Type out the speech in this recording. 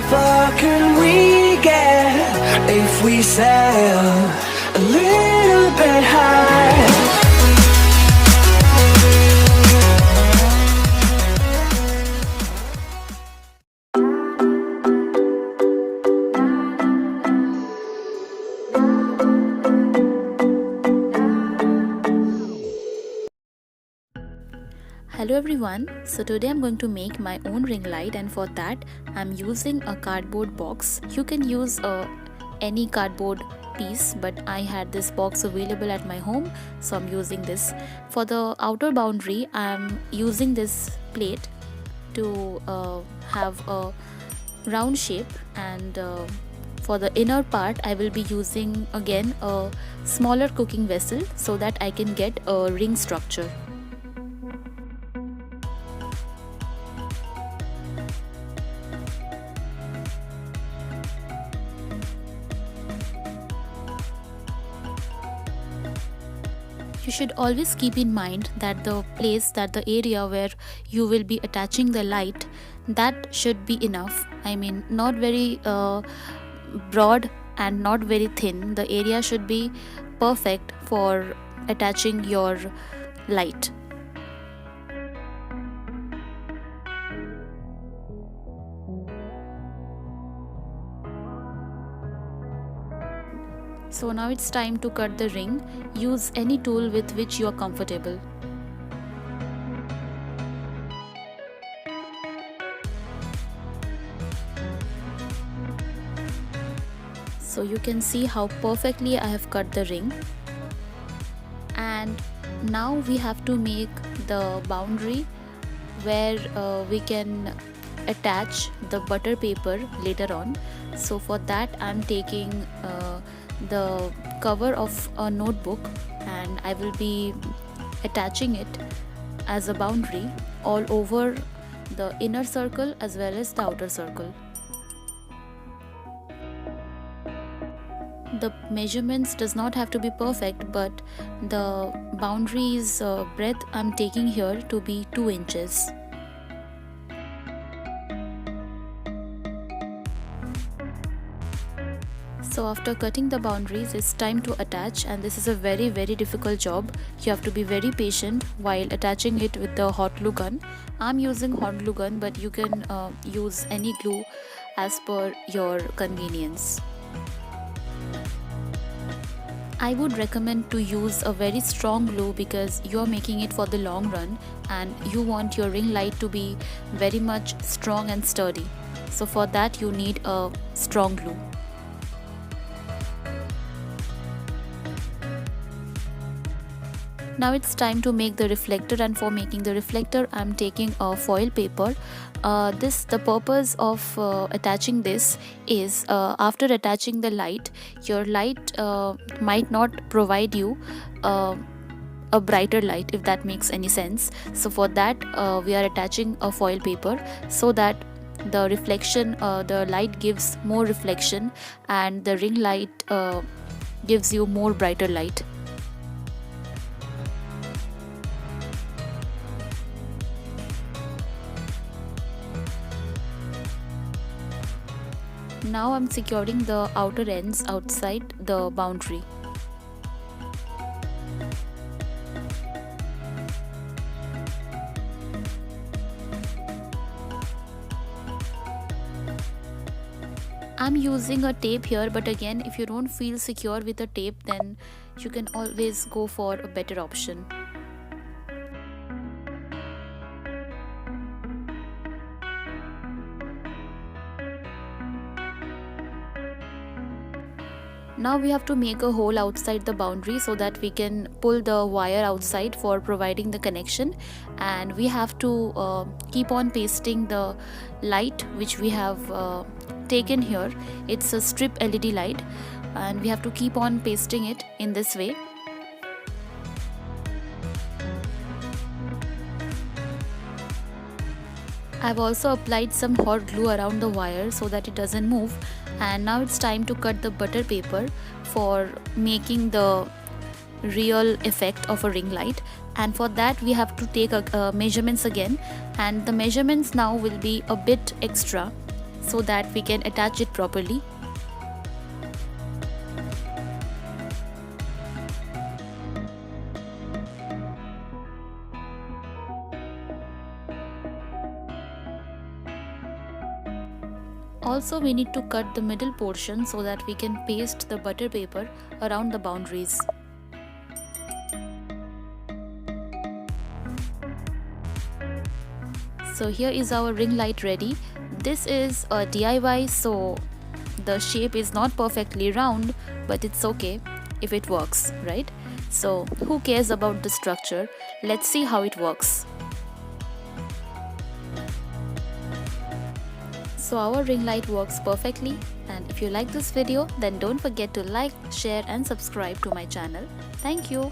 far can we get if we sail a little bit high? Hello everyone, so today I'm going to make my own ring light, and for that I'm using a cardboard box. You can use any cardboard piece, but I had this box available at my home, so I'm using this. For the outer boundary I'm using this plate to have a round shape, and for the inner part I will be using again a smaller cooking vessel so that I can get a ring structure. You should always keep in mind that the area where you will be attaching the light, that should be enough. I mean, not very broad and not very thin. The area should be perfect for attaching your light. So now it's time to cut the ring. Use any tool with which you are comfortable. So you can see how perfectly I have cut the ring. And now we have to make the boundary where we can attach the butter paper later on. So for that I'm taking the cover of a notebook, and I will be attaching it as a boundary all over the inner circle as well as the outer circle. The measurements does not have to be perfect, but the boundary's breadth I'm taking here to be 2 inches. So after cutting the boundaries, it's time to attach, and this is a very difficult job. You have to be very patient while attaching it with the hot glue gun. I'm using hot glue gun, but you can use any glue as per your convenience. I would recommend to use a very strong glue because you are making it for the long run and you want your ring light to be very much strong and sturdy. So for that you need a strong glue. Now it's time to make the reflector, and for making the reflector I'm taking a foil paper. The purpose of attaching this is after attaching the light, your light might not provide you a brighter light, if that makes any sense. So for that we are attaching a foil paper so that the reflection, the light gives more reflection and the ring light gives you more brighter light. Now I'm securing the outer ends outside the boundary. I'm using a tape here, but again, if you don't feel secure with a tape, then you can always go for a better option. Now we have to make a hole outside the boundary so that we can pull the wire outside for providing the connection, and we have to keep on pasting the light which we have taken here. It's a strip LED light and we have to keep on pasting it in this way. I've also applied some hot glue around the wire so that it doesn't move, and now it's time to cut the butter paper for making the real effect of a ring light. And for that we have to take measurements again, and the measurements now will be a bit extra. so that we can attach it properly. Also, we need to cut the middle portion so that we can paste the butter paper around the boundaries. So here is our ring light ready. This is a DIY, so the shape is not perfectly round, but it's okay if it works, right? So who cares about the structure? Let's see how it works. So our ring light works perfectly, and if you like this video, then don't forget to like, share and subscribe to my channel. Thank you.